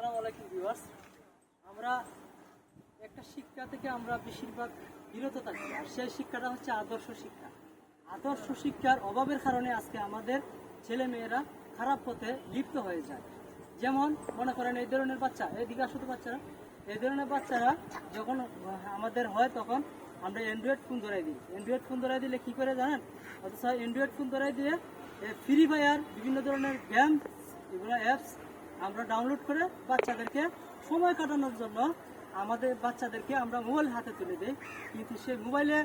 আসসালামু আলাইকুম ভিউয়ার্স। আমরা একটা শিক্ষা থেকে আমরা বেশিরভাগ বিরত থাকি, আর সেই শিক্ষাটা হচ্ছে আদর্শ শিক্ষা। আদর্শ শিক্ষার অভাবের কারণে আজকে আমাদের ছেলে মেয়েরা খারাপ পথে লিপ্ত হয়ে যায়। যেমন মনে করেন এই ধরনের বাচ্চা, এদিকে আসলে বাচ্চারা, এই ধরনের বাচ্চারা যখন আমাদের হয় তখন আমরা অ্যান্ড্রয়েড ফোন ধরাই দিই। অ্যান্ড্রয়েড ফোন ধরাই দিলে কী করে জানেন? অথচ অ্যান্ড্রয়েড ফোন ধরাই দিয়ে ফ্রি ফায়ার বিভিন্ন ধরনের গেম, এগুলো অ্যাপস আমরা ডাউনলোড করে বাচ্চাদেরকে সময় কাটানোর জন্য আমাদের বাচ্চাদেরকে আমরা মোবাইল হাতে তুলে দিই। কিন্তু সেই মোবাইলে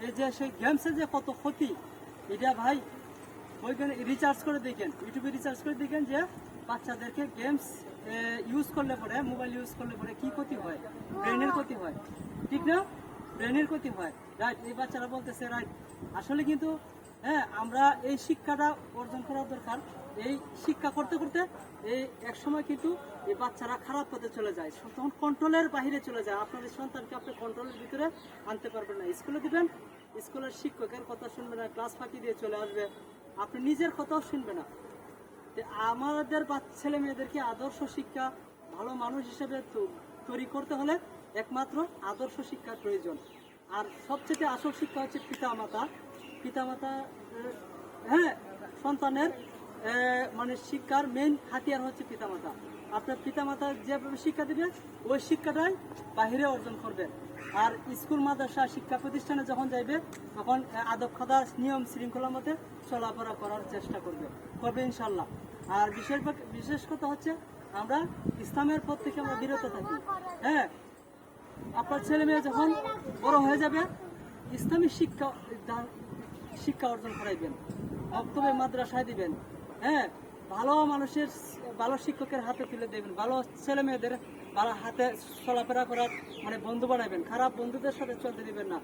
এই যে সেই গেমসের যে কত ক্ষতি, এটা ভাই ওইখানে রিচার্জ করে দেখেন, ইউটিউবে রিচার্জ করে দেখেন যে বাচ্চাদেরকে গেমস ইউজ করলে পরে, মোবাইল ইউজ করলে পরে কী ক্ষতি হয়, ব্রেনের ক্ষতি হয়, ঠিক না? ব্রেনের ক্ষতি হয়, রাইট? এই বাচ্চারা বলতেছে রাইট। আসলে কিন্তু আমরা এই শিক্ষাটা অর্জন করা দরকার। এই শিক্ষা করতে করতে এই এক সময় কিন্তু এই বাচ্চারা খারাপ পথে চলে যায়, তখন কন্ট্রোলের বাইরে চলে যায়। আপনাদের সন্তানকে আপনি কন্ট্রোলের ভিতরে আনতে পারবেন না। স্কুলে দিবেন, স্কুলের শিক্ষকের কথা শুনবে না, ক্লাস ফাঁকি দিয়ে চলে আসবে, আপনি নিজের কথাও শুনবে না। আমাদের ছেলে মেয়েদেরকে আদর্শ শিক্ষা, ভালো মানুষ হিসেবে তৈরি করতে হলে একমাত্র আদর্শ শিক্ষার প্রয়োজন। আর সবচেয়ে আসল শিক্ষা হচ্ছে পিতামাতা। পিতামাতা সন্তানের মানে শিক্ষার মেইন হাতিয়ার হচ্ছে পিতামাতা। আপনার পিতামাতা যেভাবে শিক্ষা দেবে ওই শিক্ষাটাই বাহিরে অর্জন করবেন। আর স্কুল মাদ্রাসা শিক্ষা প্রতিষ্ঠানে যখন যাইবে তখন আদব খাদা নিয়ম শৃঙ্খলার মধ্যে চলাফেরা করার চেষ্টা করবে ইনশাল্লাহ। আর বিশেষ কথা হচ্ছে আমরা ইসলামের পথ থেকে আমরা বিরত থাকি। আপনার ছেলে মেয়ে যখন বড় হয়ে যাবে ইসলামিক শিক্ষা অর্জন করাইবেন, বক্তব্যে মাদ্রাসায় দিবেন, ভালো মানুষের, ভালো শিক্ষকের হাতে তুলে দেবেন, ভালো ছেলে মেয়েদের ভালো হাতে চলাফেরা করার মানে বন্ধু বানাবেন, খারাপ বন্ধুদের সাথে চলতে দিবেন না।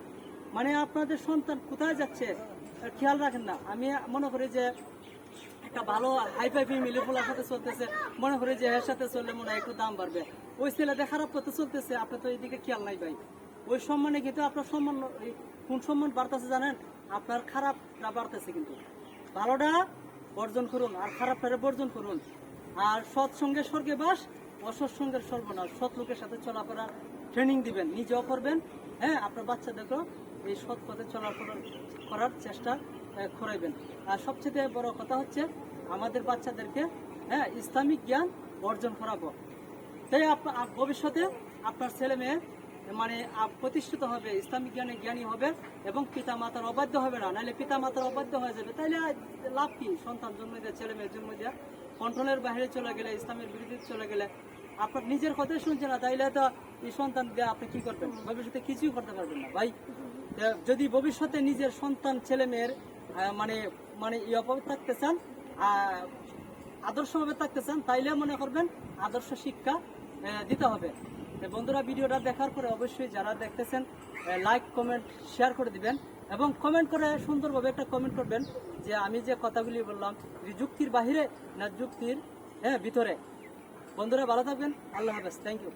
মানে আপনাদের সন্তান কোথায় যাচ্ছে খেয়াল রাখেন না। আমি মনে করি যে একটা ভালো হাইফাই ফ্যামিলি পোলার সাথে চলতেছে, মনে করি যে এর সাথে চললে মনে হয় একটু দাম বাড়বে। ওই ছেলেদের খারাপ পথে চলতেছে, আপনার তো এইদিকে খেয়াল নাই ভাই। ওই সম্মানে কিন্তু আপনার সম্মান, কোন সম্মান বাড়তেছে জানেন? আপনার খারাপটা বাড়তেছে। কিন্তু ভালোটা বর্জন করুন আর খারাপটা বর্জন করুন। আর সৎসঙ্গে স্বর্গে বাস, অসৎ সঙ্গের সর্বনাশ। সৎ লোকের সাথে চলাফেরার ট্রেনিং দিবেন, নিজেও করবেন, আপনার বাচ্চাদেরকেও এই সৎ পথে চলাফেরা করার চেষ্টা করাইবেন। আর সবচেয়ে বড় কথা হচ্ছে আমাদের বাচ্চাদেরকে ইসলামিক জ্ঞান অর্জন করাবো। তাই ভবিষ্যতে আপনার ছেলে মেয়ে মানে প্রতিষ্ঠিত হবে, ইসলামিক জ্ঞানে জ্ঞানী হবে এবং পিতা মাতার অবাধ্য হবে না। নাহলে পিতা মাতার অবাধ্য হয়ে যাবে, তাইলে লাভ কি? সন্তান জন্ম দেওয়া, ছেলে মেয়ের জন্ম দেওয়া, কন্ট্রোলের বাইরে চলে গেলে, ইসলামের বিরুদ্ধে চলে গেলে, আপনার নিজের কথাই শুনছে না, তাইলে তো এই সন্তান দিয়ে আপনি কি করবেন? ভবিষ্যতে কিছুই করতে পারবেন না ভাই। যদি ভবিষ্যতে নিজের সন্তান ছেলে মেয়ের মানে মানে ইভাবে থাকতে চান, আদর্শভাবে থাকতে চান, তাইলে মনে করবেন আদর্শ শিক্ষা দিতে হবে। বন্ধুরা, ভিডিওটা দেখার পরে অবশ্যই যারা দেখতেছেন লাইক, কমেন্ট, শেয়ার করে দিবেন এবং কমেন্ট করে সুন্দরভাবে একটা কমেন্ট করবেন যে আমি যে কথাগুলি বললাম যুক্তির বাহিরে না যুক্তির ভিতরে। বন্ধুরা ভালো থাকবেন, আল্লাহ হাফেজ, থ্যাংক ইউ।